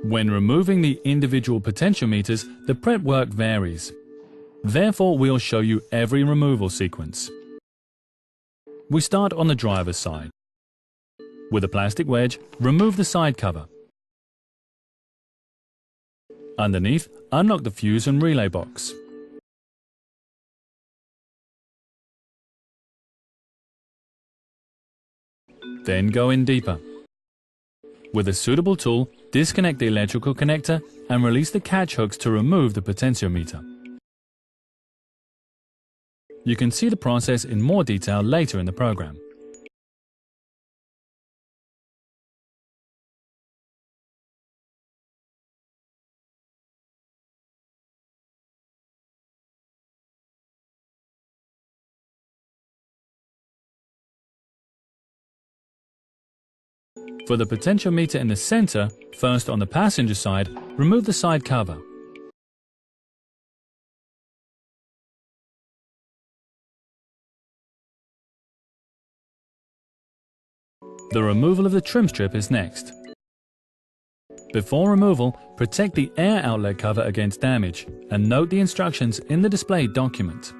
When removing the individual potentiometers, the prep work varies. Therefore, we'll show you every removal sequence. We start on the driver's side. With a plastic wedge, remove the side cover. Underneath, unlock the fuse and relay box. Then go in deeper. With a suitable tool, disconnect the electrical connector and release the catch hooks to remove the potentiometer. You can see the process in more detail later in the program. For the potentiometer in the center, first on the passenger side, remove the side cover. The removal of the trim strip is next. Before removal, protect the air outlet cover against damage and note the instructions in the displayed document.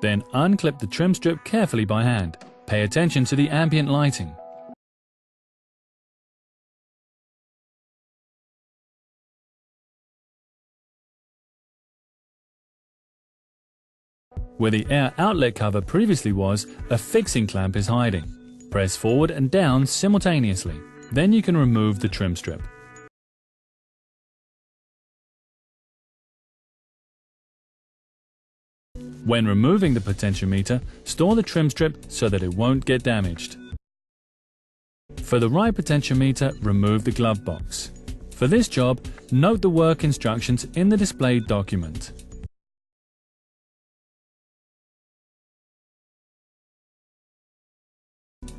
Then unclip the trim strip carefully by hand. Pay attention to the ambient lighting. Where the air outlet cover previously was, a fixing clamp is hiding. Press forward and down simultaneously. Then you can remove the trim strip. When removing the potentiometer, store the trim strip so that it won't get damaged. For the right potentiometer, remove the glove box. For this job, note the work instructions in the displayed document.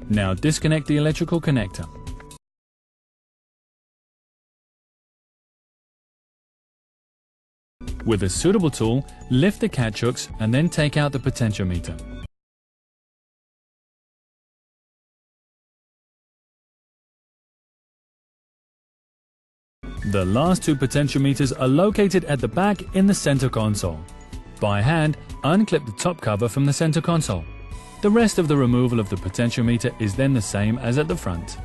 Now disconnect the electrical connector. With a suitable tool, lift the catch hooks and then take out the potentiometer. The last two potentiometers are located at the back in the center console. By hand, unclip the top cover from the center console. The rest of the removal of the potentiometer is then the same as at the front.